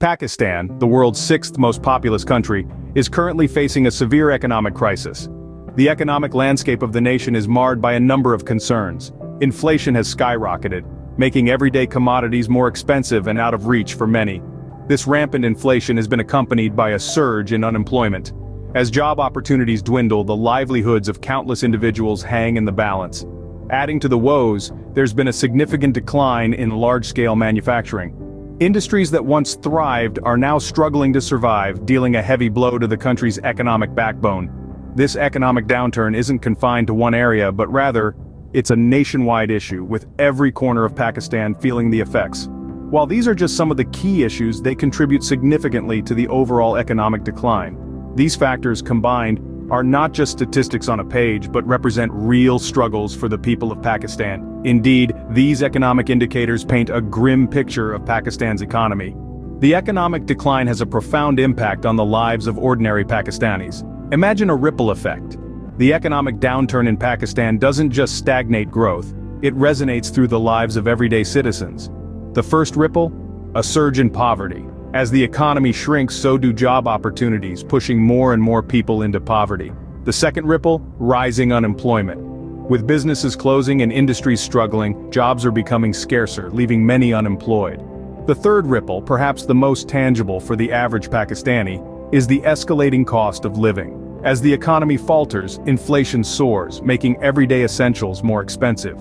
Pakistan, the world's sixth most populous country, is currently facing a severe economic crisis. The economic landscape of the nation is marred by a number of concerns. Inflation has skyrocketed, making everyday commodities more expensive and out of reach for many. This rampant inflation has been accompanied by a surge in unemployment. As job opportunities dwindle, the livelihoods of countless individuals hang in the balance. Adding to the woes, there's been a significant decline in large-scale manufacturing. Industries that once thrived are now struggling to survive, dealing a heavy blow to the country's economic backbone. This economic downturn isn't confined to one area, but rather, it's a nationwide issue, with every corner of Pakistan feeling the effects. While these are just some of the key issues, they contribute significantly to the overall economic decline. These factors combined are not just statistics on a page, but represent real struggles for the people of Pakistan. Indeed, these economic indicators paint a grim picture of Pakistan's economy. The economic decline has a profound impact on the lives of ordinary Pakistanis. Imagine a ripple effect. The economic downturn in Pakistan doesn't just stagnate growth, it resonates through the lives of everyday citizens. The first ripple? A surge in poverty. As the economy shrinks, so do job opportunities, pushing more and more people into poverty. The second ripple? Rising unemployment. With businesses closing and industries struggling, jobs are becoming scarcer, leaving many unemployed. The third ripple, perhaps the most tangible for the average Pakistani, is the escalating cost of living. As the economy falters, inflation soars, making everyday essentials more expensive.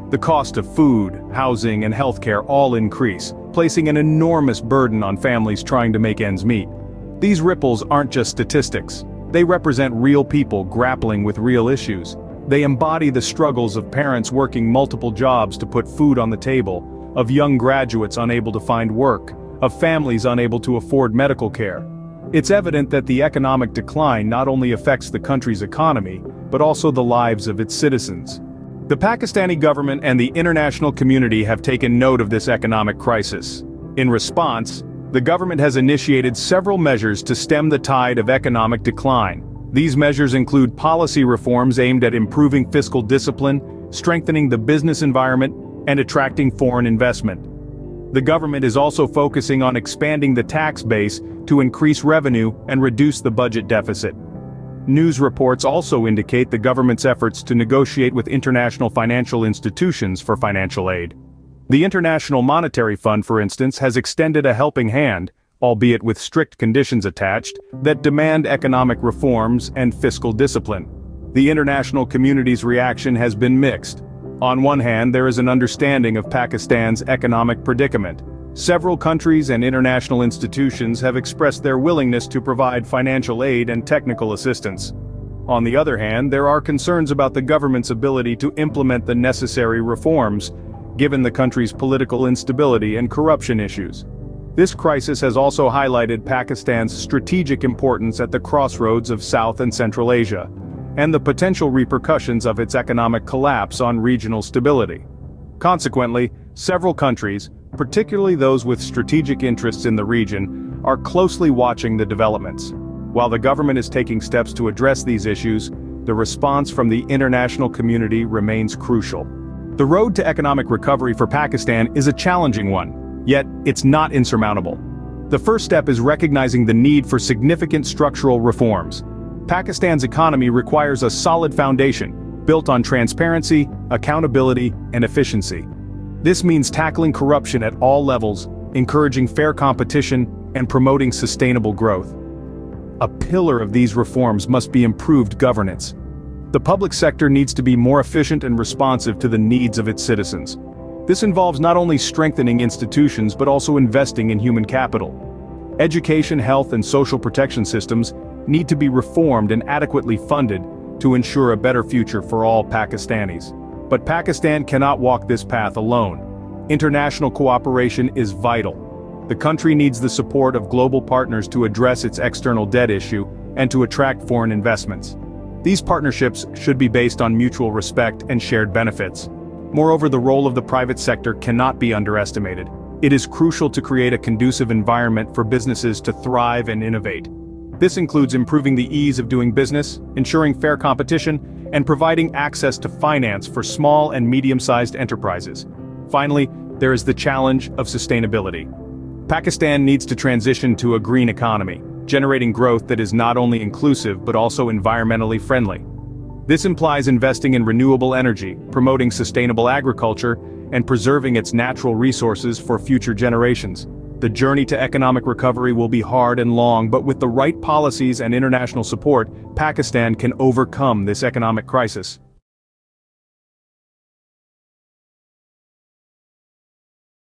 The cost of food, housing, and healthcare all increase, placing an enormous burden on families trying to make ends meet. These ripples aren't just statistics. They represent real people grappling with real issues. They embody the struggles of parents working multiple jobs to put food on the table, of young graduates unable to find work, of families unable to afford medical care. It's evident that the economic decline not only affects the country's economy, but also the lives of its citizens. The Pakistani government and the international community have taken note of this economic crisis. In response, the government has initiated several measures to stem the tide of economic decline. These measures include policy reforms aimed at improving fiscal discipline, strengthening the business environment, and attracting foreign investment. The government is also focusing on expanding the tax base to increase revenue and reduce the budget deficit. News reports also indicate the government's efforts to negotiate with international financial institutions for financial aid. The International Monetary Fund, for instance, has extended a helping hand, albeit with strict conditions attached, that demand economic reforms and fiscal discipline. The international community's reaction has been mixed. On one hand, there is an understanding of Pakistan's economic predicament. Several countries and international institutions have expressed their willingness to provide financial aid and technical assistance. On the other hand, there are concerns about the government's ability to implement the necessary reforms, given the country's political instability and corruption issues. This crisis has also highlighted Pakistan's strategic importance at the crossroads of South and Central Asia, and the potential repercussions of its economic collapse on regional stability. Consequently, several countries, particularly those with strategic interests in the region, are closely watching the developments. While the government is taking steps to address these issues, the response from the international community remains crucial. The road to economic recovery for Pakistan is a challenging one, yet it's not insurmountable. The first step is recognizing the need for significant structural reforms. Pakistan's economy requires a solid foundation, built on transparency, accountability, and efficiency. This means tackling corruption at all levels, encouraging fair competition, and promoting sustainable growth. A pillar of these reforms must be improved governance. The public sector needs to be more efficient and responsive to the needs of its citizens. This involves not only strengthening institutions but also investing in human capital. Education, health, and social protection systems need to be reformed and adequately funded to ensure a better future for all Pakistanis. But Pakistan cannot walk this path alone. International cooperation is vital. The country needs the support of global partners to address its external debt issue and to attract foreign investments. These partnerships should be based on mutual respect and shared benefits. Moreover, the role of the private sector cannot be underestimated. It is crucial to create a conducive environment for businesses to thrive and innovate. This includes improving the ease of doing business, ensuring fair competition, and providing access to finance for small and medium-sized enterprises. Finally, there is the challenge of sustainability. Pakistan needs to transition to a green economy, generating growth that is not only inclusive but also environmentally friendly. This implies investing in renewable energy, promoting sustainable agriculture, and preserving its natural resources for future generations. The journey to economic recovery will be hard and long, but with the right policies and international support, Pakistan can overcome this economic crisis.